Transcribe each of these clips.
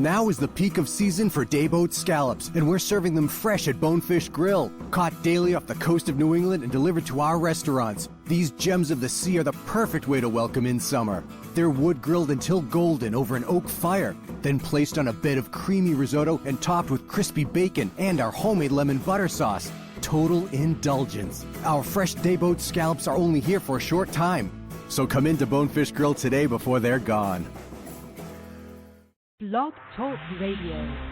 Now is the peak of season for dayboat scallops, and we're serving them fresh at Bonefish Grill. Caught daily off the coast of New England and delivered to our restaurants, these gems of the sea are the perfect way to welcome in summer. They're wood-grilled until golden over an oak fire, then placed on a bed of creamy risotto and topped with crispy bacon and our homemade lemon butter sauce. Total indulgence. Our fresh dayboat scallops are only here for a short time, so come into Bonefish Grill today before they're gone. Blog Talk Radio.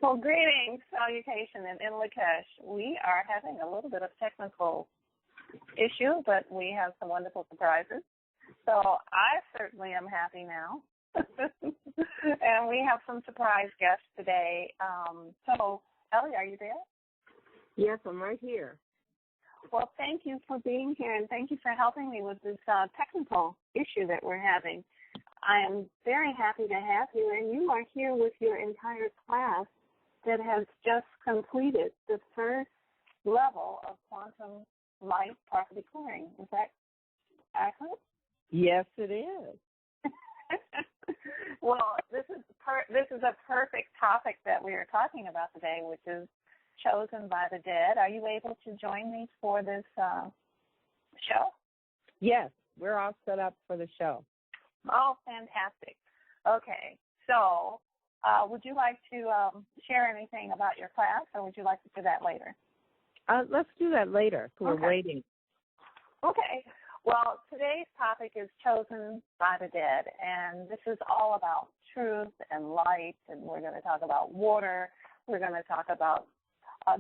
Well, greetings, salutation, and in Lakesh. We are having a little bit of technical issue, but we have some wonderful surprises. So I certainly am happy now. And we have some surprise guests today. So, Ellie, are you there? Yes, I'm right here. Well, thank you for being here, and thank you for helping me with this technical issue that we're having. I am very happy to have you, and you are here with your entire class that has just completed the first level of quantum light particle clearing. Is that accurate? Yes, it is. Well, this is a perfect topic that we are talking about today, which is chosen by the dead. Are you able to join me for this show? Yes, we're all set up for the show. Oh, fantastic. Okay, so would you like to share anything about your class, or would you like to do that later? Let's do that later. We're Okay. waiting. Okay. Well, today's topic is chosen by the dead, and this is all about truth and light, and we're going to talk about water. We're going to talk about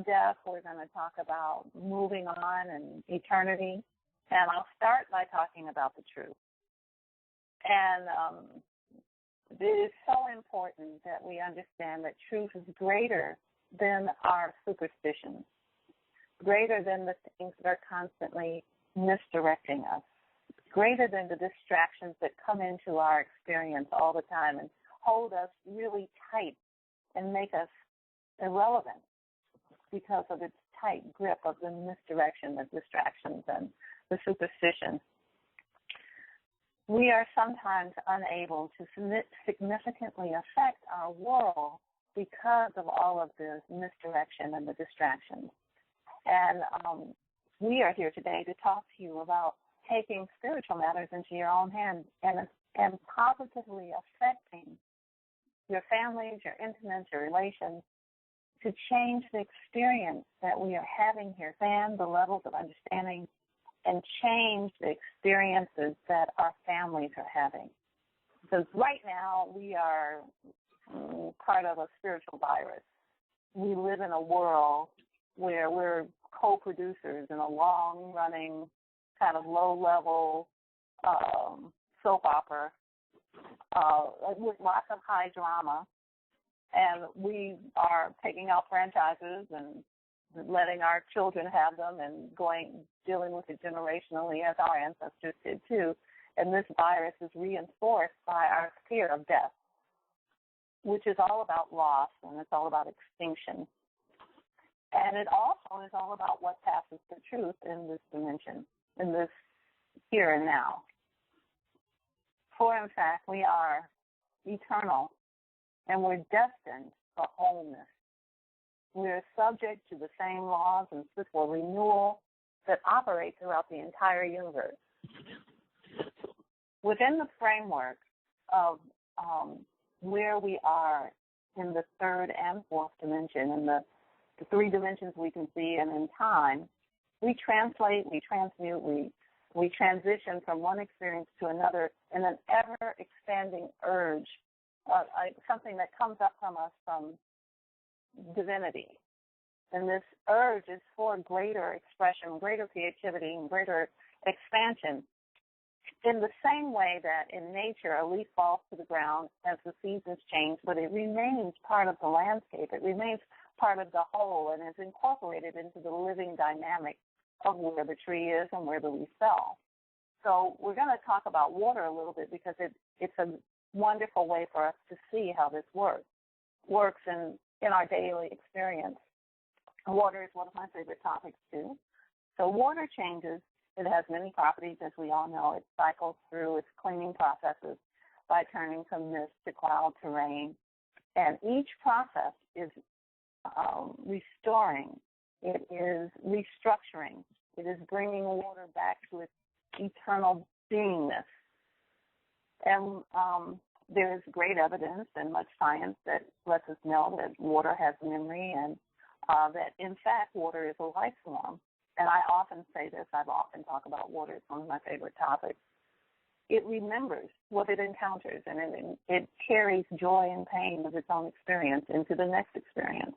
death. We're going to talk about moving on and eternity. And I'll start by talking about the truth. And it is so important that we understand that truth is greater than our superstitions, greater than the things that are constantly misdirecting us, greater than the distractions that come into our experience all the time and hold us really tight and make us irrelevant because of its tight grip of the misdirection, the distractions, and the superstition. We are sometimes unable to significantly affect our world because of all of the misdirection and the distractions. And we are here today to talk to you about taking spiritual matters into your own hands and positively affecting your families, your intimates, your relations, to change the experience that we are having here, expand the levels of understanding, and change the experiences that our families are having. Because right now we are part of a spiritual virus. We live in a world where we're co-producers in a long-running, kind of low-level soap opera with lots of high drama, and we are taking out franchises and letting our children have them and dealing with it generationally as our ancestors did too. And this virus is reinforced by our fear of death, which is all about loss and it's all about extinction. And it also is all about what passes for truth in this dimension, in this here and now. For in fact, we are eternal and we're destined for wholeness. We are subject to the same laws and cyclical renewal that operate throughout the entire universe. Within the framework of where we are in the third and fourth dimension, in the three dimensions we can see, and in time, we translate, we transmute, we transition from one experience to another in an ever-expanding urge, something that comes up from us from divinity. And this urge is for greater expression, greater creativity, and greater expansion. In the same way that in nature a leaf falls to the ground as the seasons change, but it remains part of the landscape. It remains part of the whole and is incorporated into the living dynamic of where the tree is and where the leaf fell. So we're going to talk about water a little bit because it's a wonderful way for us to see how this works in our daily experience. Water is one of my favorite topics too. So water changes. It has many properties, as we all know. It cycles through its cleaning processes by turning from mist to cloud to rain. And each process is restoring. It is restructuring. It is bringing water back to its eternal beingness. And there is great evidence and much science that lets us know that water has memory and that, in fact, water is a life form. And I often say this, I've often talked about water, it's one of my favorite topics. It remembers what it encounters, and it carries joy and pain of its own experience into the next experience.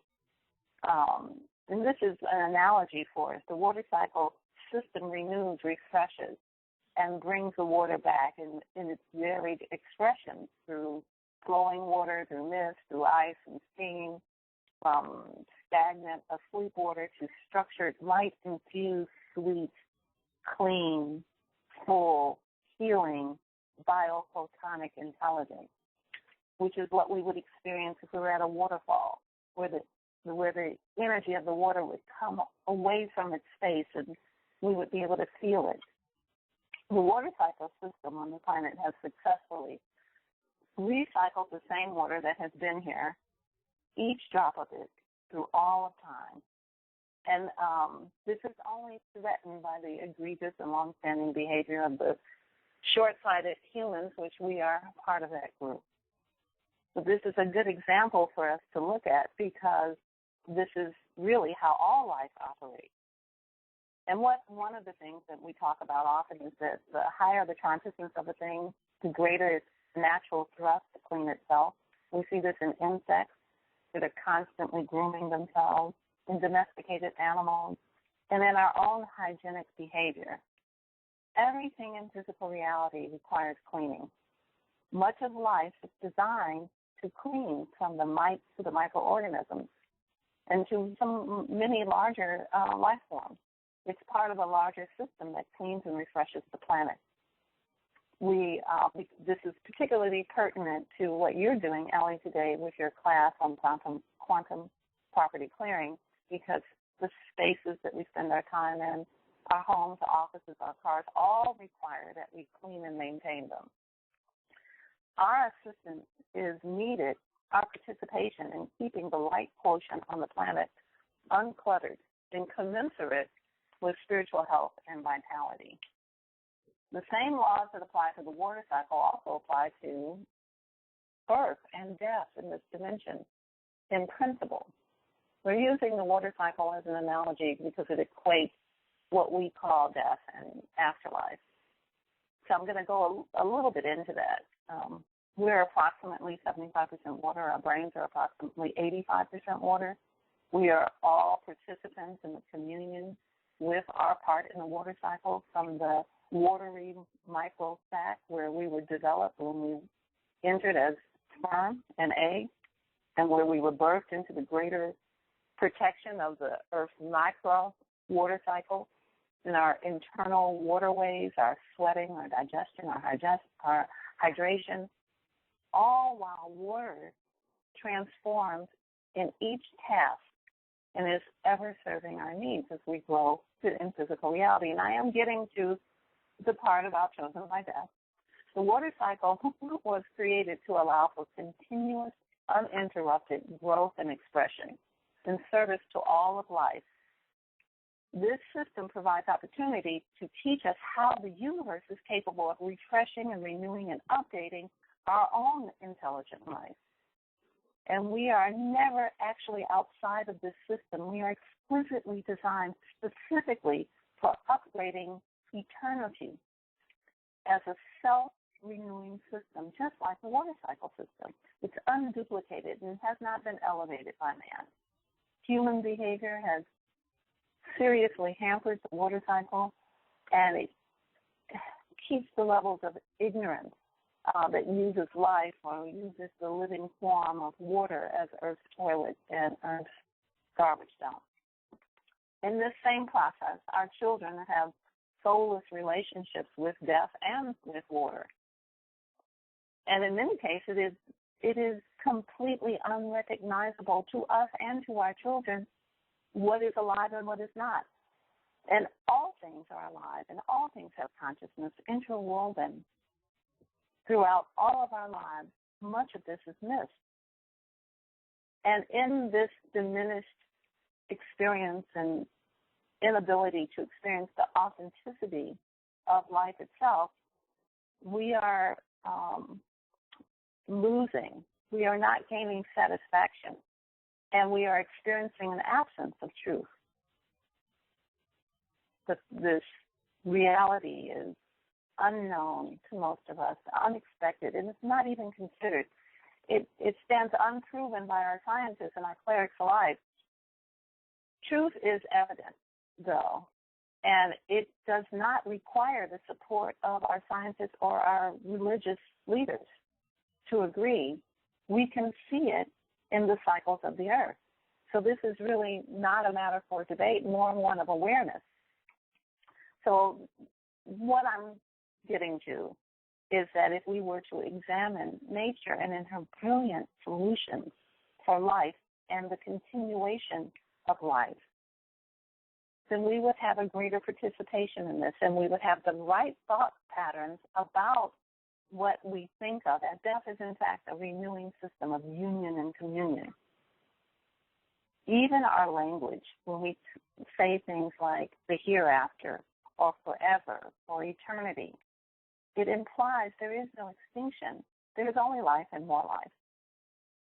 And this is an analogy for us. The water cycle system renews, refreshes, and brings the water back in its varied expressions through flowing water, through mist, through ice and steam, from stagnant, asleep water to structured, light-infused, sweet, clean, full, healing, biophotonic intelligence, which is what we would experience if we were at a waterfall, where the where the energy of the water would come away from its face and we would be able to feel it. The water cycle system on the planet has successfully recycled the same water that has been here, each drop of it, through all of time. And this is only threatened by the egregious and longstanding behavior of the short-sighted humans, which we are part of that group. So this is a good example for us to look at because this is really how all life operates. And one of the things that we talk about often is that the higher the consciousness of a thing, the greater its natural thrust to clean itself. We see this in insects that are constantly grooming themselves, in domesticated animals, and in our own hygienic behavior. Everything in physical reality requires cleaning. Much of life is designed to clean, from the mites to the microorganisms and to many larger life forms. It's part of a larger system that cleans and refreshes the planet. This is particularly pertinent to what you're doing, Ellie, today with your class on quantum property clearing, because the spaces that we spend our time in, our homes, our offices, our cars, all require that we clean and maintain them. Our assistance is needed, our participation in keeping the light quotient on the planet uncluttered and commensurate with spiritual health and vitality. The same laws that apply to the water cycle also apply to birth and death in this dimension in principle. We're using the water cycle as an analogy because it equates what we call death and afterlife. So I'm going to go a little bit into that. We're approximately 75% water. Our brains are approximately 85% water. We are all participants in the communion with our part in the water cycle, from the watery microsac where we were developed when we entered as sperm and egg, and where we were birthed into the greater protection of the Earth's micro water cycle, in our internal waterways, our sweating, our digestion, our hydration, all while water transforms in each task and is ever serving our needs as we grow in physical reality. And I am getting to the part about chosen by death. The water cycle was created to allow for continuous, uninterrupted growth and expression in service to all of life. This system provides opportunity to teach us how the universe is capable of refreshing and renewing and updating our own intelligent life. And we are never actually outside of this system. We are exquisitely designed specifically for upgrading eternity as a self-renewing system, just like the water cycle system. It's unduplicated and has not been elevated by man. Human behavior has seriously hampered the water cycle, and it keeps the levels of ignorance that uses life or uses the living form of water as Earth's toilet and Earth's garbage dump. In this same process, our children have soulless relationships with death and with water. And in many cases, it is completely unrecognizable to us and to our children what is alive and what is not. And all things are alive, and all things have consciousness, interwoven throughout all of our lives. Much of this is missed. And in this diminished experience and inability to experience the authenticity of life itself, we are losing. We are not gaining satisfaction, and we are experiencing an absence of truth. This reality is unknown to most of us, unexpected, and it's not even considered. It stands unproven by our scientists and our clerics alike. Truth is evident, though, and it does not require the support of our scientists or our religious leaders to agree. We can see it in the cycles of the earth. So this is really not a matter for debate, nor one of awareness. So what I'm getting to is that if we were to examine nature and in her brilliant solutions for life, and the continuation of life, then we would have a greater participation in this, and we would have the right thought patterns about what we think of as death is, in fact, a renewing system of union and communion. Even our language, when we say things like the hereafter or forever or eternity, it implies there is no extinction. There is only life and more life.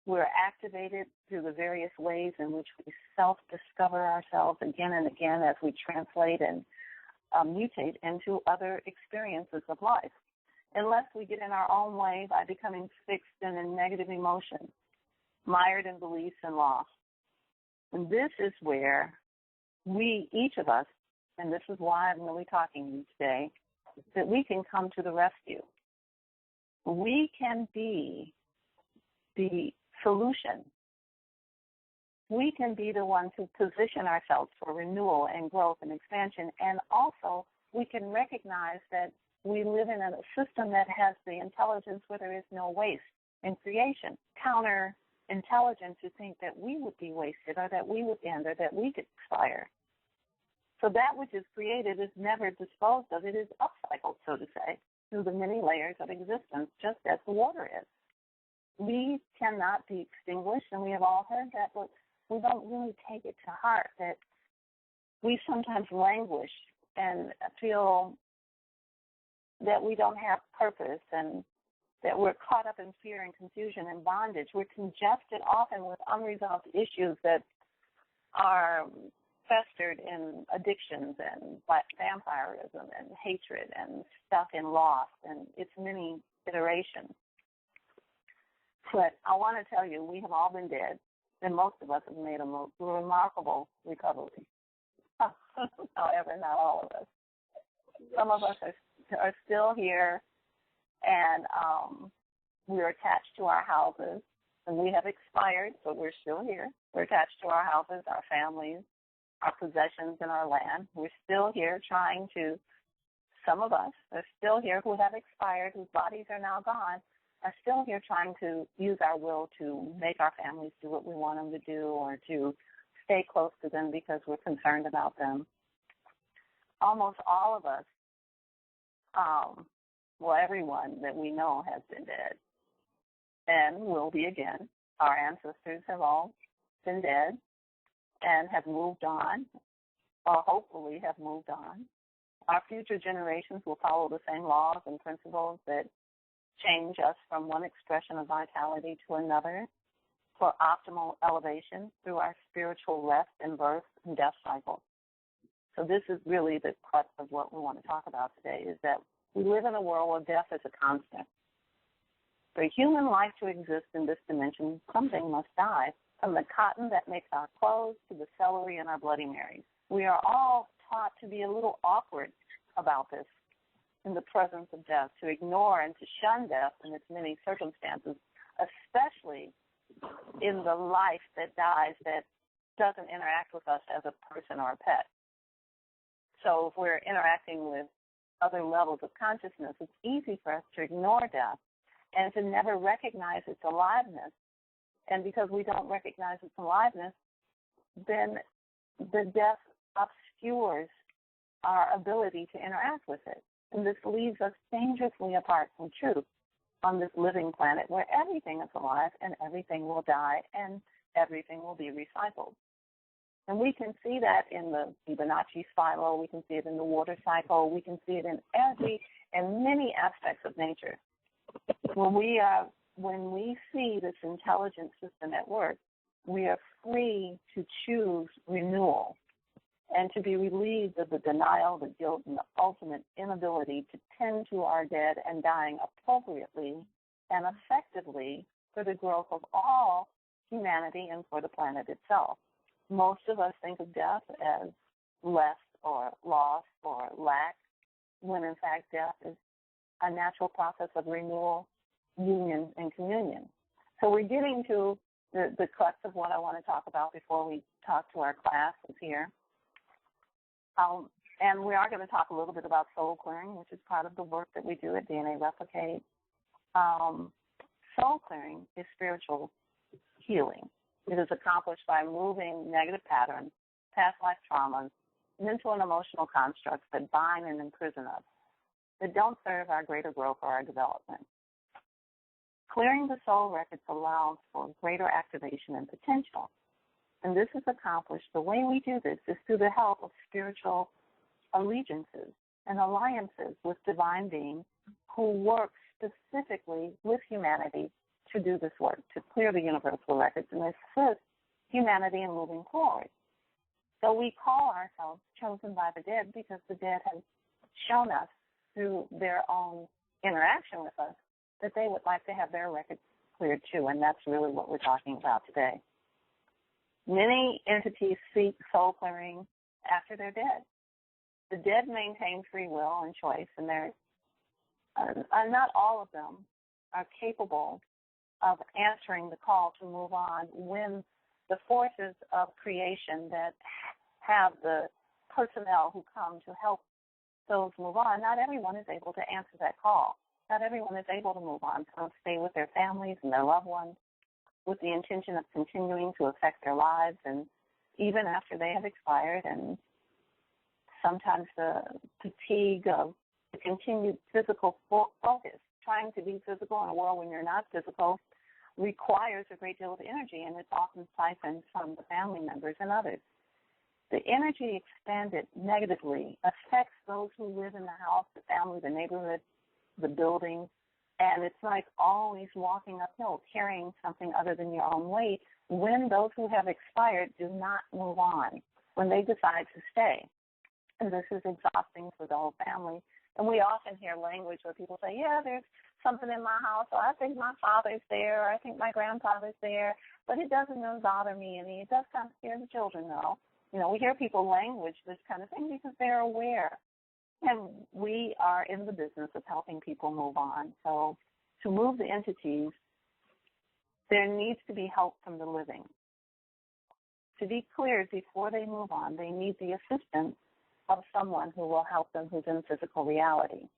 We're activated through the various ways in which we self-discover ourselves again and again as we translate and mutate into other experiences of life, unless we get in our own way by becoming fixed in a negative emotion, mired in beliefs and loss. And this is where we, each of us, and this is why I'm really talking to you today, that we can come to the rescue. We can be the solution. We can be the ones who position ourselves for renewal and growth and expansion, and also we can recognize that we live in a system that has the intelligence where there is no waste in creation. Counterintelligence to think that we would be wasted or that we would end or that we could expire. So that which is created is never disposed of. It is upcycled, so to say, through the many layers of existence, just as the water is. We cannot be extinguished, and we have all heard that, but we don't really take it to heart, that we sometimes languish and feel that we don't have purpose and that we're caught up in fear and confusion and bondage. We're congested often with unresolved issues that are festered in addictions and vampirism and hatred and stuck in loss and its many iterations. But I want to tell you, we have all been dead, and most of us have made a remarkable recovery. However, not all of us. Some of us are still here, and we're attached to our houses, and we have expired, but we're still here. We're attached to our houses, our families, our possessions, and our land. We're still here trying to, some of us are still here who have expired, whose bodies are now gone, are still here trying to use our will to make our families do what we want them to do or to stay close to them because we're concerned about them. Almost all of us, everyone that we know has been dead and will be again. Our ancestors have all been dead and have moved on, or hopefully have moved on. Our future generations will follow the same laws and principles that change us from one expression of vitality to another for optimal elevation through our spiritual rest and birth and death cycle. So this is really the crux of what we want to talk about today, is that we live in a world where death is a constant. For human life to exist in this dimension, something must die, from the cotton that makes our clothes to the celery in our Bloody Marys. We are all taught to be a little awkward about this in the presence of death, to ignore and to shun death in its many circumstances, especially in the life that dies that doesn't interact with us as a person or a pet. So if we're interacting with other levels of consciousness, it's easy for us to ignore death and to never recognize its aliveness. And because we don't recognize its aliveness, then the death obscures our ability to interact with it. And this leaves us dangerously apart from truth on this living planet where everything is alive and everything will die and everything will be recycled. And we can see that in the Fibonacci spiral, we can see it in the water cycle, we can see it in many aspects of nature. When we see this intelligent system at work, we are free to choose renewal and to be relieved of the denial, the guilt, and the ultimate inability to tend to our dead and dying appropriately and effectively for the growth of all humanity and for the planet itself. Most of us think of death as less or loss or lack, when in fact death is a natural process of renewal, union, and communion. So we're getting to the crux of what I want to talk about before we talk to our classes here. And we are going to talk a little bit about soul clearing, which is part of the work that we do at DNA Replicate. Soul clearing is spiritual healing. It is accomplished by moving negative patterns, past life traumas, mental and emotional constructs that bind and imprison us, that don't serve our greater growth or our development. Clearing the soul records allows for greater activation and potential. And this is accomplished, the way we do this is through the help of spiritual allegiances and alliances with divine beings who work specifically with humanity to do this work, to clear the universal records and assist humanity in moving forward. So we call ourselves chosen by the dead because the dead have shown us through their own interaction with us that they would like to have their records cleared too, and that's really what we're talking about today. Many entities seek soul clearing after they're dead. The dead maintain free will and choice, and not all of them are capable of answering the call to move on when the forces of creation that have the personnel who come to help those move on, not everyone is able to answer that call. Not everyone is able to move on. Some stay with their families and their loved ones with the intention of continuing to affect their lives, and even after they have expired, and sometimes the fatigue of the continued physical focus, trying to be physical in a world when you're not physical, requires a great deal of energy, and it's often siphoned from the family members and others. The energy expanded negatively affects those who live in the house, the family, the neighborhood, the building, and it's like always walking uphill, carrying something other than your own weight when those who have expired do not move on, when they decide to stay. And this is exhausting for the whole family. And we often hear language where people say, yeah, there's something in my house, or I think my father's there, or I think my grandfather's there, but it doesn't really bother me any. It does kind of scare the children, though. You know, we hear people language this kind of thing because they're aware. And we are in the business of helping people move on. So to move the entities, there needs to be help from the living. To be cleared before they move on, they need the assistance of someone who will help them who's in physical reality.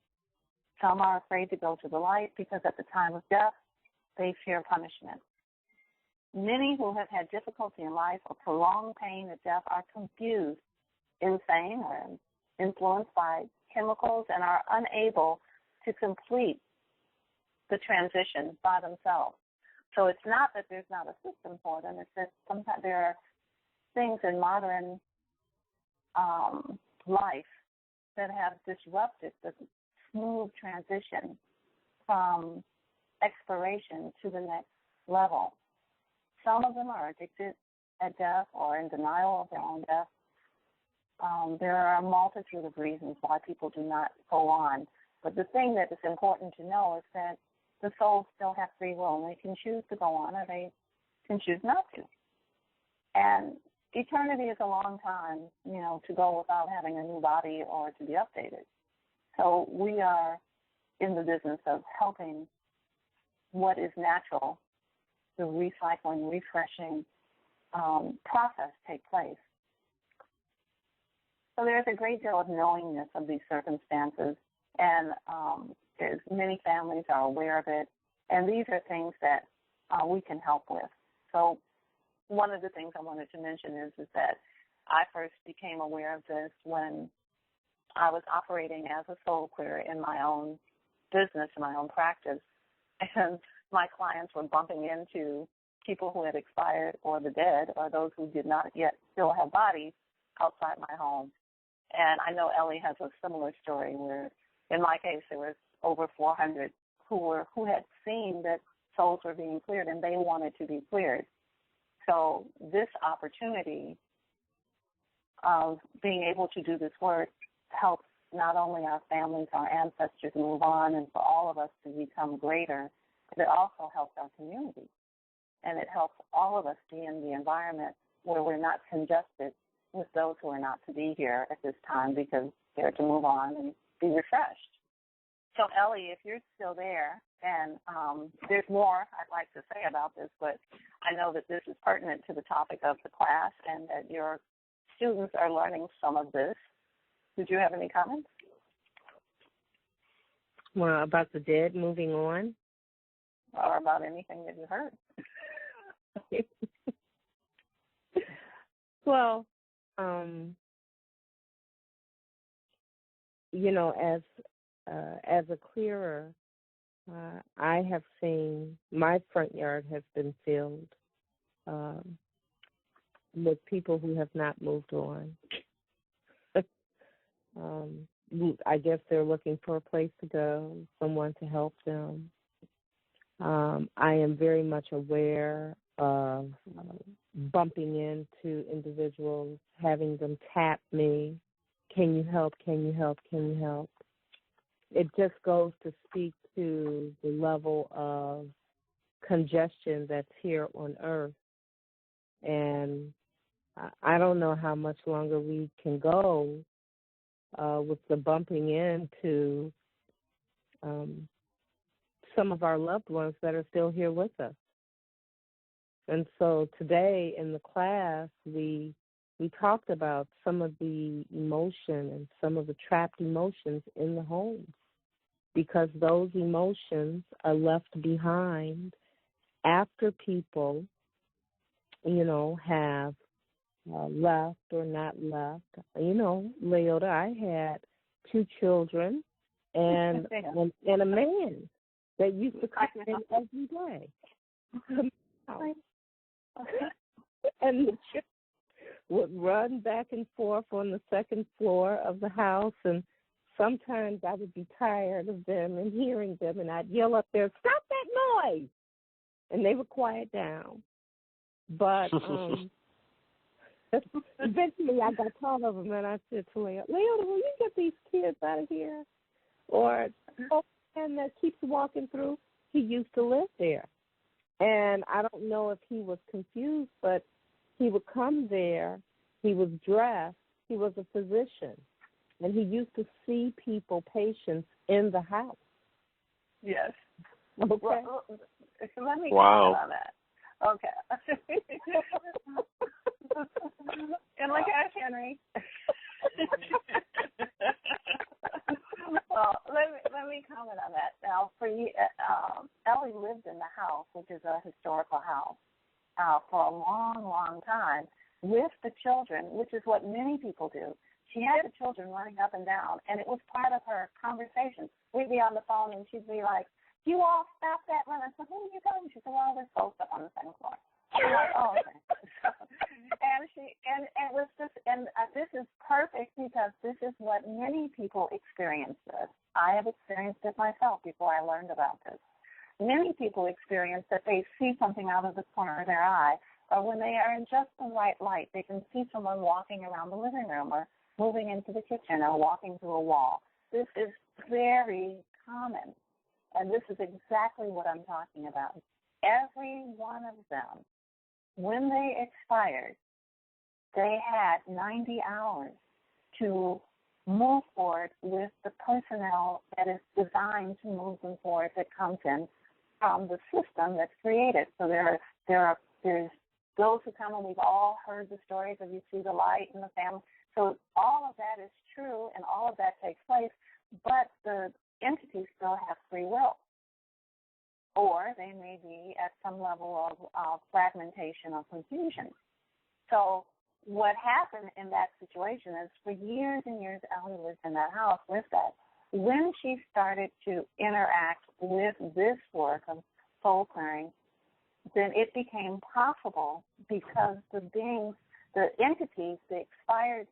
Some are afraid to go to the light because at the time of death, they fear punishment. Many who have had difficulty in life or prolonged pain at death are confused, insane, or influenced by chemicals and are unable to complete the transition by themselves. So it's not that there's not a system for them, it's that sometimes there are things in modern life that have disrupted the smooth transition from exploration to the next level. Some of them are addicted at death or in denial of their own death. There are a multitude of reasons why people do not go on. But the thing that is important to know is that the souls still have free will, and they can choose to go on or they can choose not to. And eternity is a long time, to go without having a new body or to be updated. So we are in the business of helping what is natural, the recycling, refreshing process take place. So there's a great deal of knowingness of these circumstances, and many families are aware of it, and these are things that we can help with. So one of the things I wanted to mention is that I first became aware of this when I was operating as a soul clearer in my own business, in my own practice, and my clients were bumping into people who had expired or the dead or those who did not yet still have bodies outside my home. And I know Ellie has a similar story where, in my case, there was over 400 who had seen that souls were being cleared and they wanted to be cleared. So this opportunity of being able to do this work helps not only our families, our ancestors move on, and for all of us to become greater, but it also helps our community. And it helps all of us be in the environment where we're not congested with those who are not to be here at this time because they're to move on and be refreshed. So, Ellie, if you're still there, and there's more I'd like to say about this, but I know that this is pertinent to the topic of the class and that your students are learning some of this. Did you have any comments? Well, about the dead moving on? Or about anything that you heard? Well, as a clearer, I have seen my front yard has been filled um, with people who have not moved on. um, I guess they're looking for a place to go, someone to help them. I am very much aware of bumping into individuals, having them tap me. Can you help? Can you help? Can you help? It just goes to speak to the level of congestion that's here on Earth. And I don't know how much longer we can go with the bumping into some of our loved ones that are still here with us. And so today in the class, we talked about some of the emotion and some of the trapped emotions in the homes, because those emotions are left behind after people, have left or not left. LaOta, I had 2 children and a man that used to come in every day. And the children would run back and forth on the second floor of the house, and sometimes I would be tired of them and hearing them, and I'd yell up there, "Stop that noise!" And they would quiet down. But eventually I got tired of them, and I said to LaOta, "will you get these kids out of here?" Or, "Oh, man that keeps walking through, he used to live there." And I don't know if he was confused, but he would come there. He was dressed. He was a physician. And he used to see people, patients, in the house. Yes. Okay. Well, so let me comment on that. Okay. And look at Henry. Well, let me comment on that. Now, for you, Ellie lived in the house, which is a historical house, for a long, long time with the children, which is what many people do. She had the children running up and down, and it was part of her conversation. We'd be on the phone, and she'd be like, "You all stop that run." I said, "Who are you talking to?" She said, "Well, there's folks up on the second floor." I'm like, "Oh, okay." And it was just, and this is perfect because this is what many people experience this. I have experienced it myself before I learned about this. Many people experience that they see something out of the corner of their eye, or when they are in just the right light, they can see someone walking around the living room or moving into the kitchen or walking through a wall. This is very common, and this is exactly what I'm talking about. Every one of them, when they expired, they had 90 hours to move forward with the personnel that is designed to move them forward, that comes in from the system that's created. So there's those who come, and we've all heard the stories of you see the light in the family. So all of that is true, and all of that takes place, but the entities still have free will. Or they may be at some level of fragmentation or confusion. So what happened in that situation is for years and years, Ellie lived in that house with that. When she started to interact with this work of soul clearing, then it became possible because the beings, the entities, the expired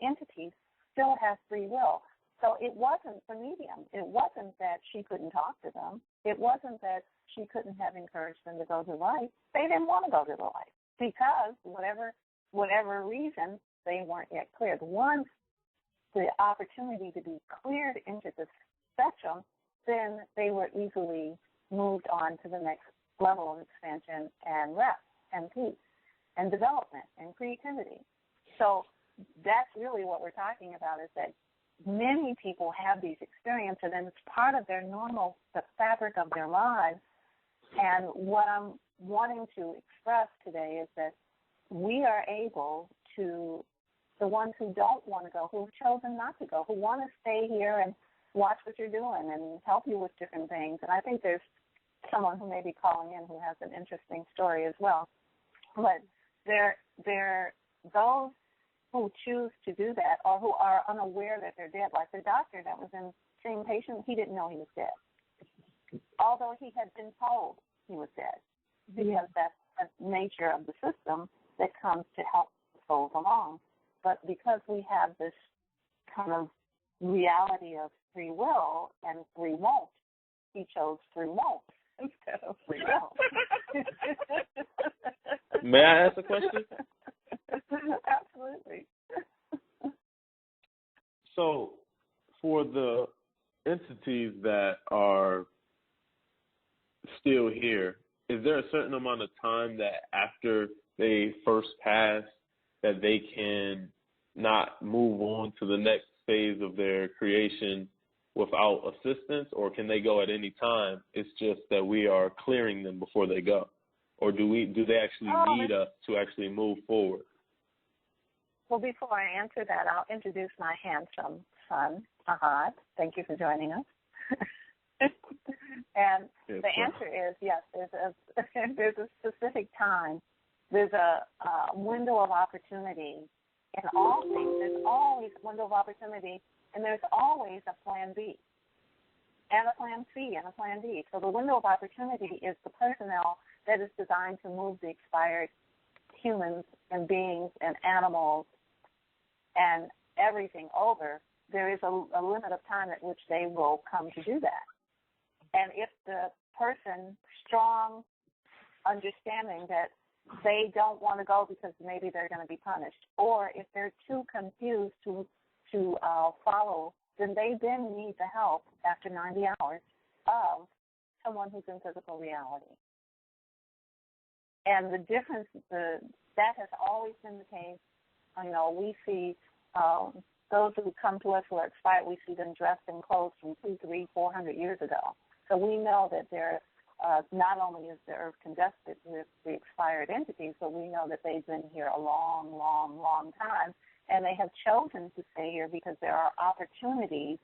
entities still have free will. So it wasn't the medium. It wasn't that she couldn't talk to them. It wasn't that she couldn't have encouraged them to go to light. They didn't want to go to the light because whatever reason, they weren't yet cleared. Once the opportunity to be cleared into the spectrum, then they were easily moved on to the next level of expansion and rest and peace and development and creativity. So that's really what we're talking about, is that many people have these experiences, and it's part of their normal, the fabric of their lives. And what I'm wanting to express today is that we are able to, the ones who don't want to go, who've chosen not to go, who want to stay here and watch what you're doing and help you with different things. And I think there's someone who may be calling in who has an interesting story as well. But they're those who choose to do that or who are unaware that they're dead. Like the doctor that was in seeing patient, he didn't know he was dead, although he had been told he was dead, because that's the nature of the system that comes to help souls along. But because we have this kind of reality of free will and free won't, he chose free won't instead of free will. May I ask a question? Absolutely. So, for the entities that are still here, is there a certain amount of time that after they first pass that they can not move on to the next phase of their creation without assistance, or can they go at any time? It's just that we are clearing them before they go, or do they actually need us to actually move forward? Well, before I answer that, I'll introduce my handsome son, Ahad. Thank you for joining us. And the answer is yes. There's a specific time. There's a window of opportunity in all things. There's always a window of opportunity, and there's always a plan B, and a plan C, and a plan D. So the window of opportunity is the personnel that is designed to move the expired humans and beings and animals and everything over. There is a limit of time at which they will come to do that. And if the person, strong understanding that they don't want to go because maybe they're going to be punished, or if they're too confused to follow, then they then need the help after 90 hours of someone who's in physical reality. And the difference, that has always been the case. You know, we see those who come to us who are expired, we see them dressed in clothes from 200, 300, 400 years ago. So we know that they're not only is the earth congested with the expired entities, but we know that they've been here a long, long, long time, and they have chosen to stay here because there are opportunities.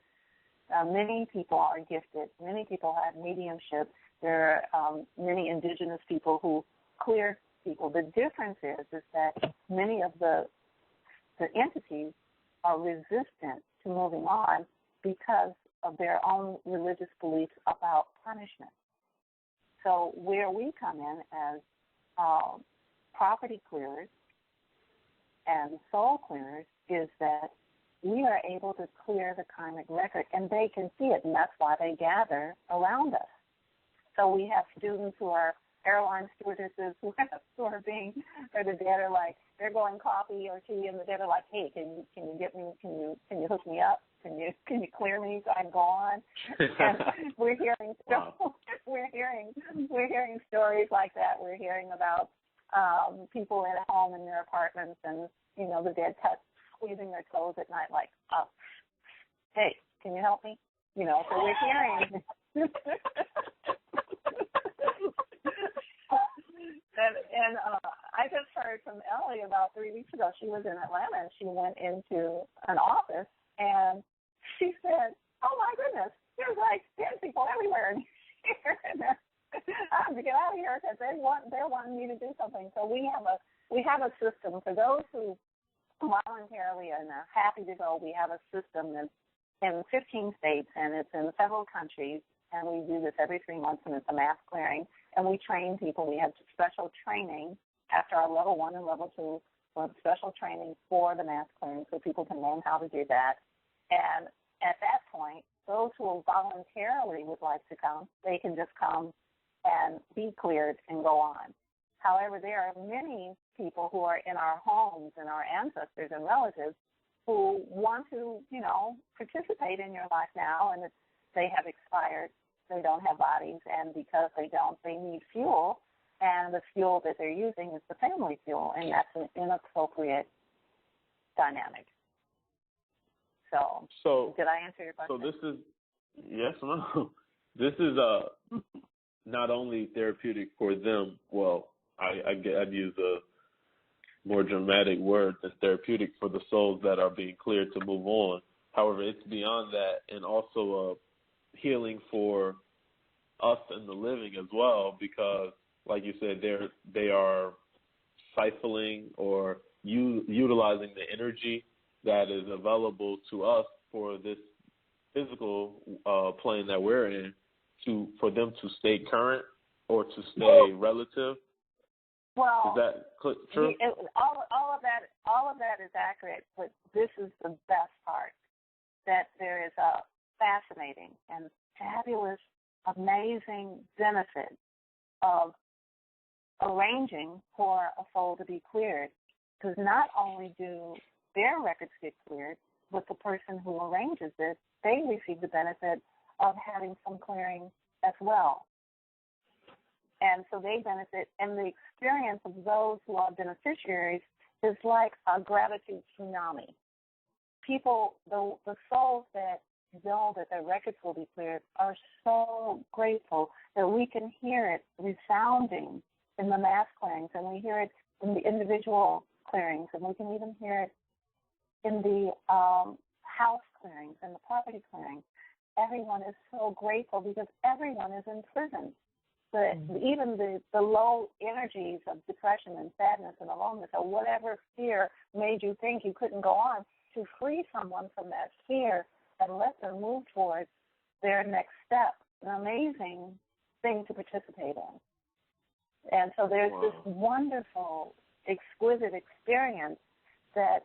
Many people are gifted. Many people have mediumship. There are many indigenous people who clear people. The difference is that many of the entities are resistant to moving on because of their own religious beliefs about punishment. So where we come in as property clearers and soul clearers is that we are able to clear the karmic record, and they can see it, and that's why they gather around us. So we have students who are airline stewardesses who are being, or the dead are like, they're going coffee or tea, and the dead are like, hey, can you get me, can you hook me up? Can you clear me so I can go on? And we're hearing we're hearing stories like that. We're hearing about people at home in their apartments, and you know, the dead squeezing their toes at night, like, oh, hey, can you help me? You know, so we're hearing. And I just heard from Ellie about 3 weeks ago. She was in Atlanta, and she went into an office, and she said, oh, my goodness, there's like 10 people everywhere in here. And I have to get out of here because they're wanting me to do something. So we have a system for those who voluntarily and are happy to go. We have a system that's in 15 states, and it's in several countries, and we do this every 3 months, and it's a mass clearing. And we train people. We have special training after our level 1 and level 2. We have special training for the mass clearing so people can learn how to do that. And at that point, those who voluntarily would like to come, they can just come and be cleared and go on. However, there are many people who are in our homes and our ancestors and relatives who want to, you know, participate in your life now, and they have expired. They don't have bodies, and because they don't, they need fuel, and the fuel that they're using is the family fuel, and that's an inappropriate dynamic. So did I answer your question? So this is, yes or no? This is not only therapeutic for them. Well, I'd use a more dramatic word than therapeutic for the souls that are being cleared to move on. However, it's beyond that, and also healing for us and the living as well, because, like you said, they are siphoning or utilizing the energy that is available to us for this physical plane that we're in for them to stay current or to stay relative? Well, is that true? All of that is accurate, but this is the best part, that there is a fascinating and fabulous, amazing benefit of arranging for a soul to be cleared, because not only do their records get cleared, but the person who arranges it, they receive the benefit of having some clearing as well. And so they benefit, and the experience of those who are beneficiaries is like a gratitude tsunami. People, the souls that know that their records will be cleared are so grateful that we can hear it resounding in the mass clearings, and we hear it in the individual clearings, and we can even hear it in the house clearings and the property clearings. Everyone is so grateful because everyone is in prison. Even the low energies of depression and sadness and aloneness, or whatever fear made you think you couldn't go on, to free someone from that fear and let them move towards their next step, an amazing thing to participate in. And so there's this wonderful, exquisite experience that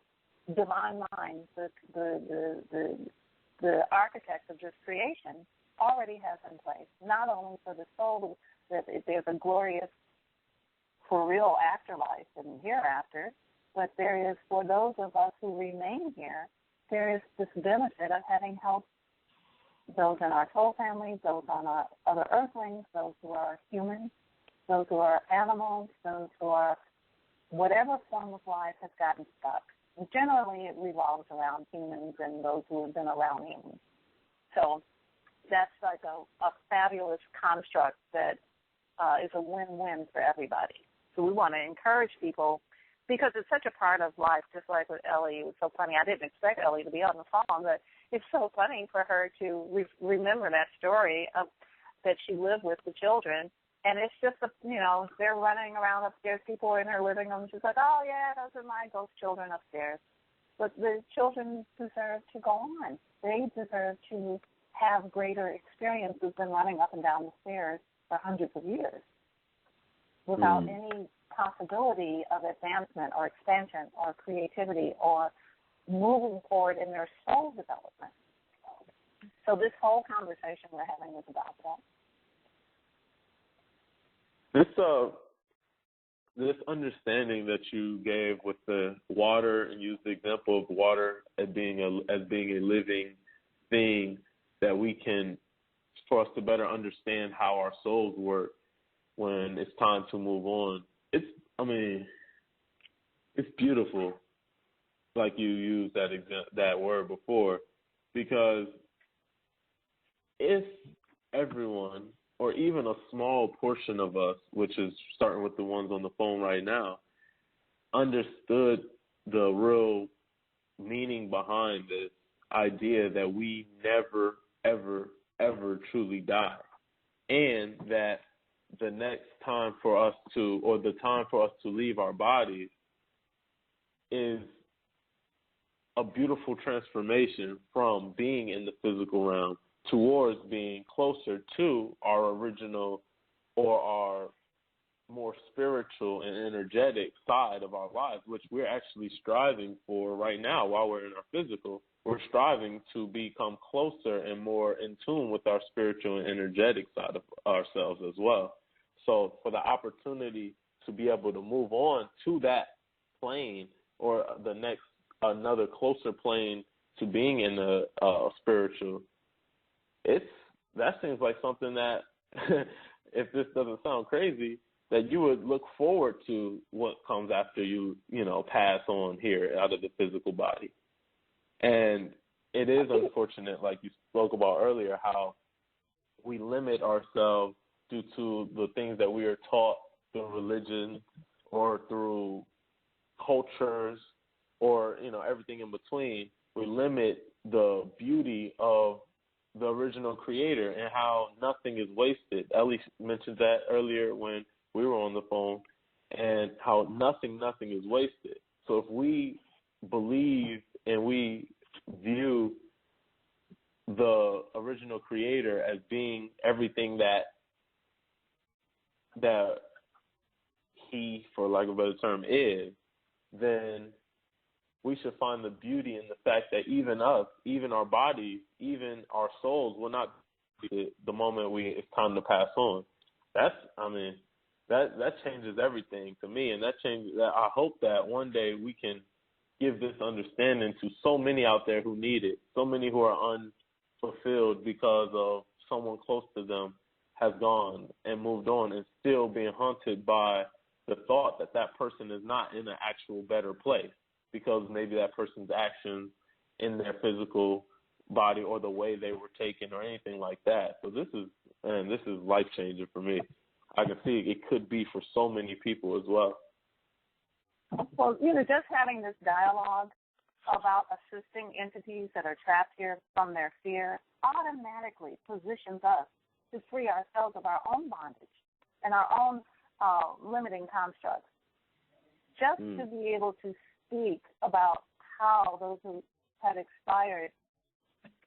divine mind, the architect of this creation, already has in place, not only for the soul, that there's a glorious, for real afterlife and hereafter, but there is, for those of us who remain here, there is this benefit of having helped those in our soul families, those on our other earthlings, those who are humans, those who are animals, those who are whatever form of life has gotten stuck. And generally, it revolves around humans and those who have been around humans. So that's like a fabulous construct that is a win-win for everybody. So we want to encourage people, because it's such a part of life, just like with Ellie. It was so funny. I didn't expect Ellie to be on the phone, but it's so funny for her to remember that story of that she lived with the children. And it's just, they're running around upstairs. People are in her living room. She's like, oh, yeah, those are my ghost children upstairs. But the children deserve to go on. They deserve to have greater experiences than running up and down the stairs for hundreds of years without any possibility of advancement or expansion or creativity or moving forward in their soul development. So this whole conversation we're having is about that. This understanding that you gave with the water, and used the example of water as being a living thing that we can, for us to better understand how our souls work when it's time to move on. It's beautiful, like you used that word before, because if everyone, or even a small portion of us, which is starting with the ones on the phone right now, understood the real meaning behind this idea that we never, ever, ever truly die, and that the next time for us to, or the time for us to leave our bodies, is a beautiful transformation from being in the physical realm towards being closer to our original, or our more spiritual and energetic side of our lives, which we're actually striving for right now while we're in our physical. We're striving to become closer and more in tune with our spiritual and energetic side of ourselves as well. So for the opportunity to be able to move on to that plane, or another closer plane to being in the spiritual, that seems like something that, if this doesn't sound crazy, that you would look forward to what comes after you pass on here out of the physical body. And it is unfortunate, like you spoke about earlier, how we limit ourselves due to the things that we are taught through religion or through cultures, or everything in between. We limit the beauty of the original creator and how nothing is wasted. Ellie mentioned that earlier when we were on the phone, and how nothing is wasted. So if we believe and we view the original creator as being everything that he, for lack of a better term, is, then we should find the beauty in the fact that even us, even our bodies, even our souls will not be the moment it's time to pass on. That changes everything to me, and that changes. I hope that one day we can give this understanding to so many out there who need it, so many who are unfulfilled because of someone close to them has gone and moved on and still being haunted by the thought that that person is not in an actual better place because maybe that person's actions in their physical body or the way they were taken or anything like that. So this is life-changing for me. I can see it could be for so many people as well. Well, just having this dialogue about assisting entities that are trapped here from their fear automatically positions us to free ourselves of our own bondage and our own limiting constructs. Just to be able to speak about how those who had expired,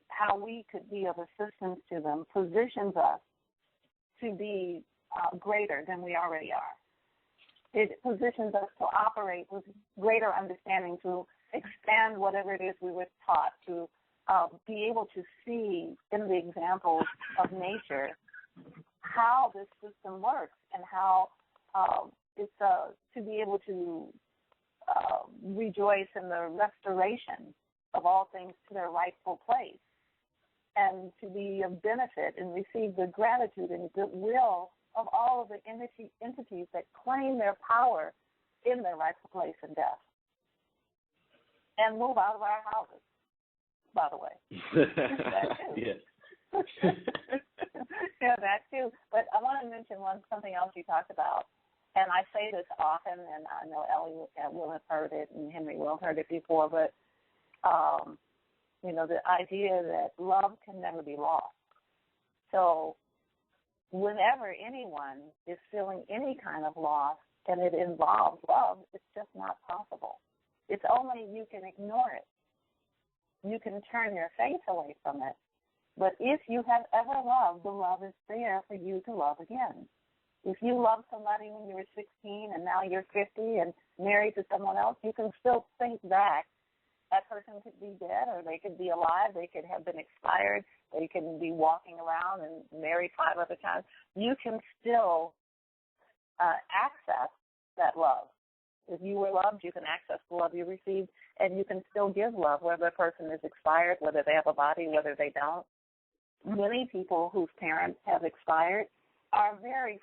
how we could be of assistance to them, positions us to be greater than we already are. It positions us to operate with greater understanding, to expand whatever it is we were taught, to be able to see in the examples of nature how this system works and how it's to be able to rejoice in the restoration of all things to their rightful place and to be of benefit and receive the gratitude and goodwill of all of the entities that claim their power in their rightful place in death and move out of our houses, by the way. That too. Yes. Yeah, that too. But I want to mention something else you talked about, and I say this often, and I know Ellie will have heard it and Henry will have heard it before, but, the idea that love can never be lost. So whenever anyone is feeling any kind of loss and it involves love, it's just not possible. It's only you can ignore it. You can turn your face away from it. But if you have ever loved, the love is there for you to love again. If you loved somebody when you were 16 and now you're 50 and married to someone else, you can still think back. That person could be dead or they could be alive. They could have been expired. They can be walking around and married 5 other times. You can still access that love. If you were loved, you can access the love you received, and you can still give love, whether the person is expired, whether they have a body, whether they don't. Many people whose parents have expired are very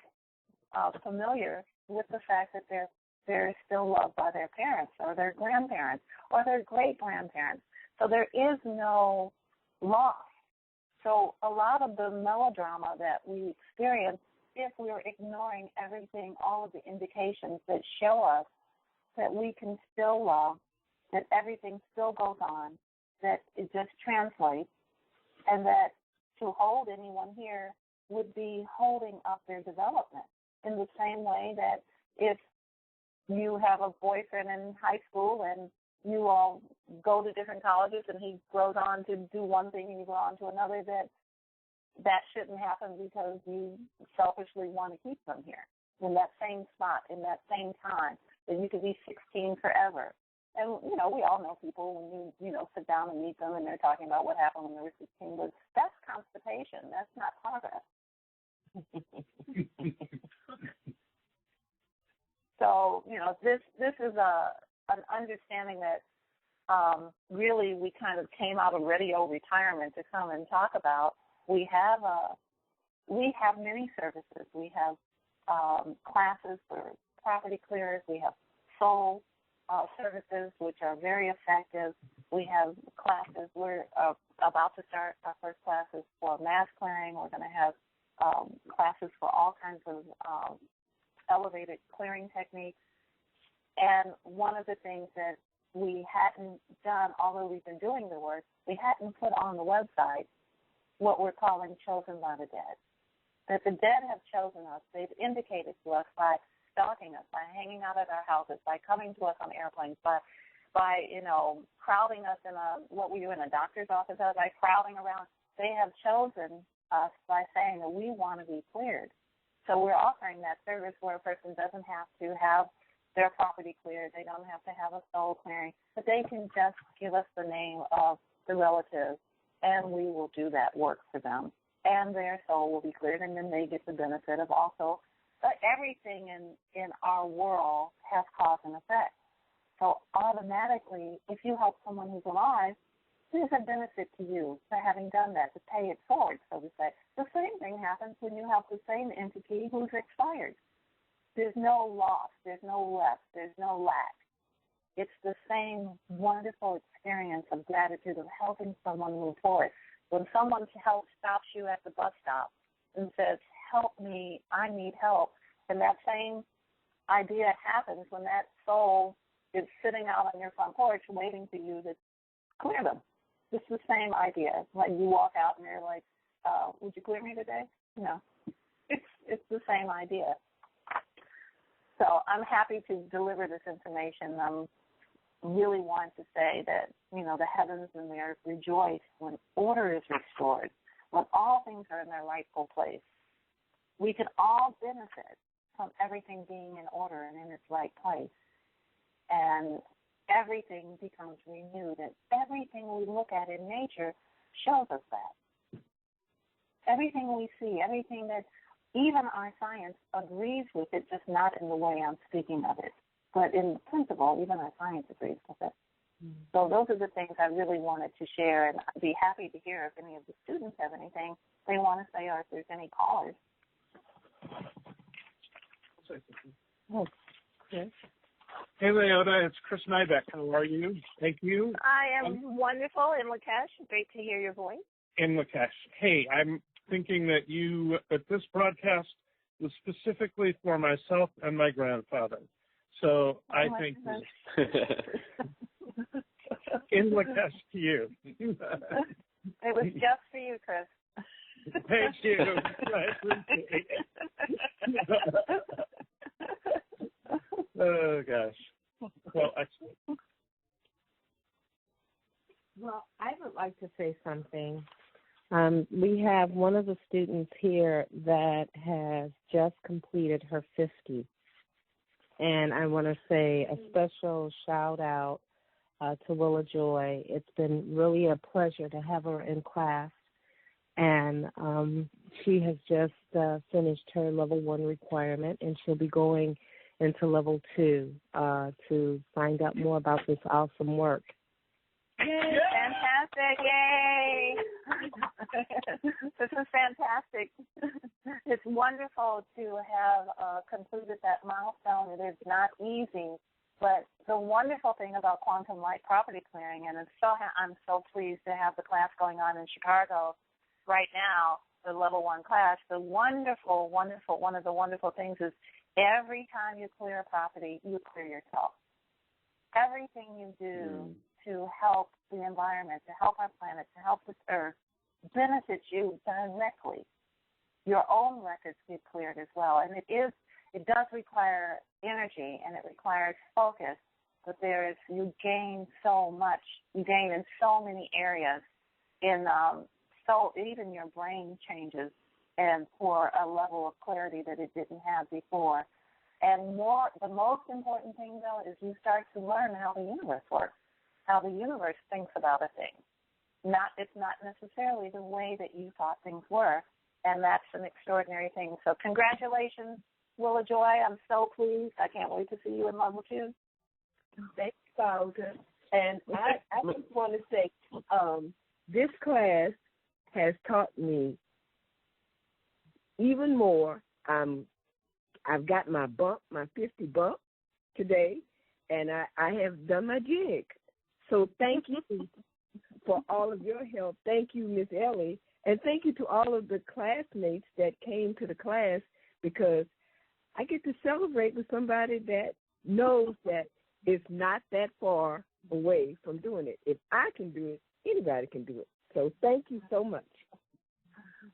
familiar with the fact that they're still loved by their parents or their grandparents or their great-grandparents. So there is no loss. So a lot of the melodrama that we experience, if we're ignoring everything, all of the indications that show us that we can still love, that everything still goes on, that it just translates, and that to hold anyone here would be holding up their development in the same way that if you have a boyfriend in high school and you all go to different colleges and he grows on to do one thing and you go on to another, that shouldn't happen because you selfishly want to keep them here in that same spot, in that same time, that you could be 16 forever. And, we all know people when you sit down and meet them and they're talking about what happened when they were 16, but that's constipation. That's not progress. So, this is an understanding that really we kind of came out of radio retirement to come and talk about. We have many services. We have classes for property clearers. We have soul services, which are very effective. We have classes. We're about to start our first classes for mass clearing. We're going to have classes for all kinds of elevated clearing techniques. And one of the things that we hadn't done, although we've been doing the work, we hadn't put on the website what we're calling chosen by the dead. That the dead have chosen us. They've indicated to us by stalking us, by hanging out at our houses, by coming to us on airplanes, by crowding us in what we do in a doctor's office, by crowding around. They have chosen us by saying that we want to be cleared. So we're offering that service where a person doesn't have to have their property cleared. They don't have to have a soul clearing, but they can just give us the name of the relative, and we will do that work for them. And their soul will be cleared, and then they get the benefit of also everything in our world has cause and effect. So automatically, if you help someone who's alive, there's a benefit to you for having done that, to pay it forward, so to say. The same thing happens when you help the same entity who's expired. There's no loss, there's no less, there's no lack. It's the same wonderful experience of gratitude of helping someone move forward. When someone stops you at the bus stop and says, help me, I need help, and that same idea happens when that soul is sitting out on your front porch waiting for you to clear them. It's the same idea. Like you walk out and you're like, would you clear me today? No. It's the same idea. So I'm happy to deliver this information. Really want to say that, the heavens and the earth rejoice when order is restored, when all things are in their rightful place. We can all benefit from everything being in order and in its right place. And everything becomes renewed, and everything we look at in nature shows us that. Everything we see, everything that even our science agrees with it, just not in the way I'm speaking of it. But in principle, even our science agrees with it. Mm-hmm. So those are the things I really wanted to share, and I'd be happy to hear if any of the students have anything they want to say or if there's any callers. Oh, Chris. Hey, LaOta, it's Chris Nybeck. How are you? Thank you. I am wonderful in Lakesh. Great to hear your voice. In Lakesh. Hey, I'm thinking that this broadcast was specifically for myself and my grandfather. So I thank you. In Lakesh to you. It was just for you, Chris. Thank you. I appreciate it. Oh, gosh. Well, excellent. Well, I would like to say something. We have one of the students here that has just completed her 50. And I want to say a special shout out to Willa Joy. It's been really a pleasure to have her in class. And she has just finished her level 1 requirement, and she'll be going into level 2 to find out more about this awesome work. Yay. Fantastic. Yay. This is fantastic. It's wonderful to have completed that milestone. It is not easy, but the wonderful thing about quantum light property clearing, and I'm so pleased to have the class going on in Chicago right now, the level 1 class. The one of the wonderful things is every time you clear a property, you clear yourself. Everything you do to help the environment, to help our planet, to help this earth, benefits you directly. Your own records get cleared as well. And it does require energy and it requires focus, but you gain so much. You gain in so many areas. Even your brain changes and for a level of clarity that it didn't have before. And the most important thing, though, is you start to learn how the universe works, how the universe thinks about a thing. It's not necessarily the way that you thought things were, and that's an extraordinary thing. So congratulations, Willa Joy. I'm so pleased. I can't wait to see you in level 2. Thanks, LaOta. And I just want to say this class has taught me even more. I've got my 50 bump today, and I have done my jig. So thank you for all of your help. Thank you, Miss Ellie, and thank you to all of the classmates that came to the class, because I get to celebrate with somebody that knows that it's not that far away from doing it. If I can do it, anybody can do it. So thank you so much.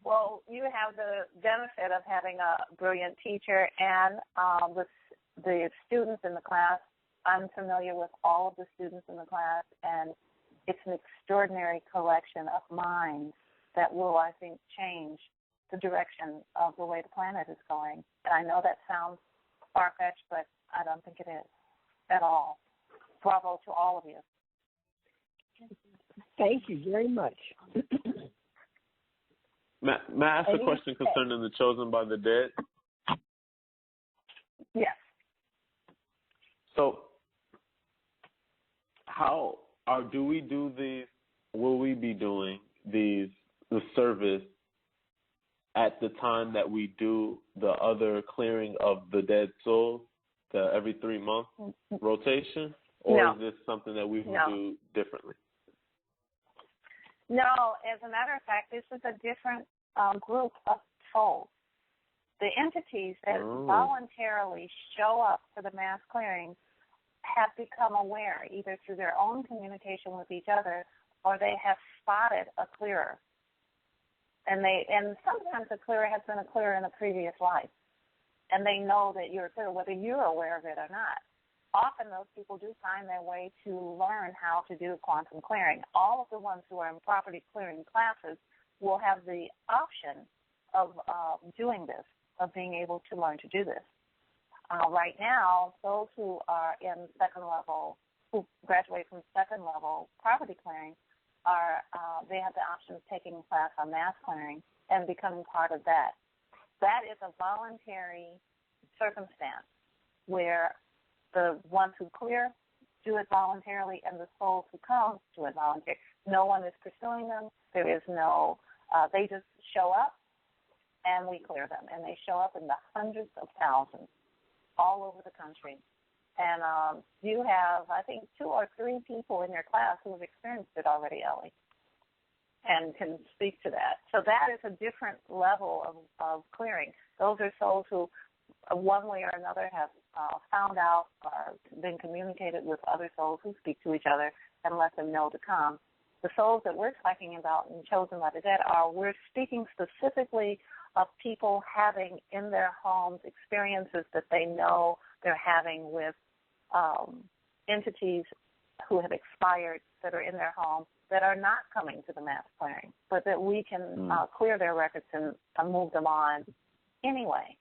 Well, you have the benefit of having a brilliant teacher and the students in the class, I'm familiar with all of the students in the class, and it's an extraordinary collection of minds that will, I think, change the direction of the way the planet is going. And I know that sounds far-fetched, but I don't think it is at all. Bravo to all of you. Thank you very much. May I ask a question concerning the Chosen by the Dead? Yes. So, do we do these? Will we be doing the service at the time that we do the other clearing of the dead souls, the every 3-month rotation, or No. is this something that we will do differently? No, as a matter of fact, this is a different group of souls. The entities that voluntarily show up for the mass clearings have become aware, either through their own communication with each other or they have spotted a clearer. And sometimes a clearer has been a clearer in a previous life. And they know that you're a clearer, whether you're aware of it or not. Often those people do find their way to learn how to do quantum clearing. All of the ones who are in property clearing classes will have the option of doing this, of being able to learn to do this. Right now, those who are in second level, who graduate from second level property clearing, they have the option of taking a class on mass clearing and becoming part of that. That is a voluntary circumstance where the ones who clear do it voluntarily and the souls who come do it voluntarily. No one is pursuing them. There is no, they just show up and we clear them. And they show up in the hundreds of thousands all over the country. And you have, I think, 2 or 3 people in your class who have experienced it already, Ellie, and can speak to that. So that is a different level of clearing. Those are souls who, one way or another, have found out or been communicated with other souls who speak to each other and let them know to come. The souls that we're talking about and Chosen by the Dead we're speaking specifically of people having in their homes experiences that they know they're having with entities who have expired that are in their home that are not coming to the mass clearing, but that we can clear their records and move them on anyway.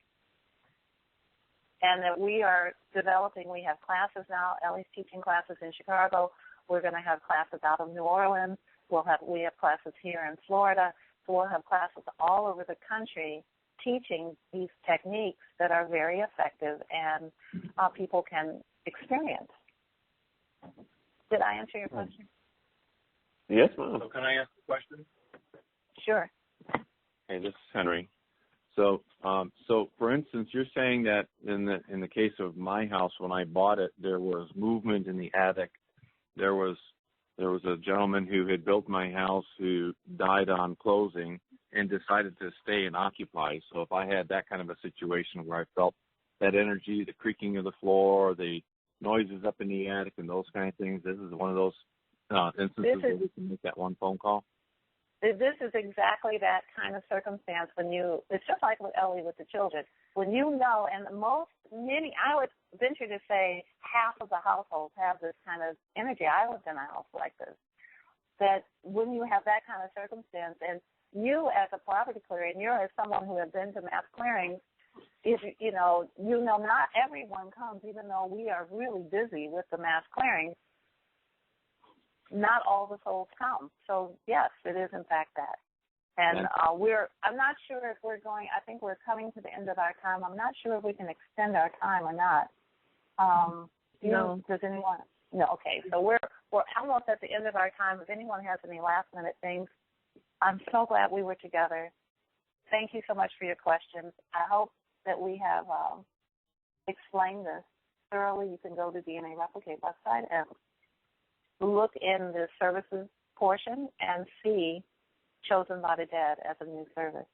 And that we are developing, we have classes now, Ellie's teaching classes in Chicago. We're going to have classes out of New Orleans. We have classes here in Florida. So we'll have classes all over the country teaching these techniques that are very effective and people can experience. Did I answer your question? Yes, ma'am. So can I ask a question? Sure. Hey, this is Henry. So for instance, you're saying that in the case of my house, when I bought it, there was movement in the attic. There was a gentleman who had built my house who died on closing and decided to stay and occupy. So if I had that kind of a situation where I felt that energy, the creaking of the floor, the noises up in the attic and those kind of things, this is one of those instances where we can make that one phone call? This is exactly that kind of circumstance it's just like with Ellie with the children. When you know, and I would venture to say half of the households have this kind of energy. I lived in a house like this. That when you have that kind of circumstance, and you as a property clearer, and you're as someone who has been to mass clearings, you know not everyone comes, even though we are really busy with the mass clearings. Not all the souls come. So, yes, it is in fact that. And I'm not sure if I think we're coming to the end of our time. I'm not sure if we can extend our time or not. No. Does anyone? No, okay. So we're almost at the end of our time. If anyone has any last minute things, I'm so glad we were together. Thank you so much for your questions. I hope that we have explained this thoroughly. You can go to DNA Replicate website and look in the services portion and see Chosen by the Dead as a new service.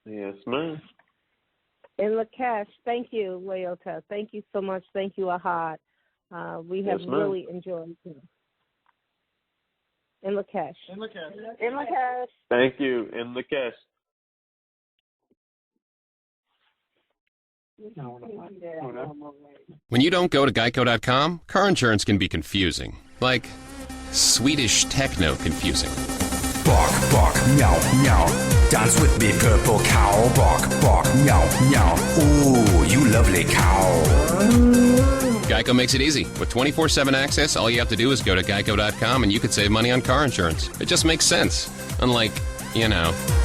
Yes, ma'am. And Lakesh, thank you, LaOta. Thank you so much. Thank you, Ahad. We have really enjoyed it. And Lakesh. Thank you, in Lakesh. When you don't go to Geico.com, car insurance can be confusing. Like Swedish techno confusing. Bark, bark, meow, meow. Dance with me, purple cow. Bark, bark, meow, meow. Ooh, you lovely cow. Geico makes it easy. With 24/7 access, all you have to do is go to Geico.com and you could save money on car insurance. It just makes sense. Unlike,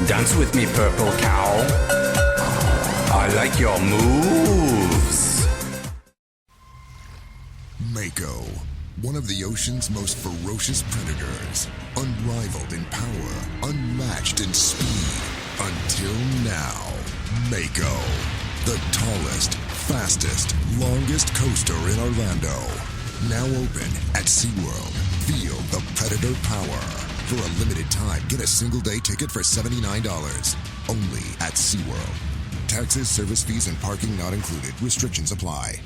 Dance with me, purple cow. I like your moves. Mako, one of the ocean's most ferocious predators. Unrivaled in power, unmatched in speed. Until now, Mako. The tallest, fastest, longest coaster in Orlando. Now open at SeaWorld. Feel the Predator power. For a limited time, get a single-day ticket for $79. Only at SeaWorld. Taxes, service fees, and parking not included. Restrictions apply.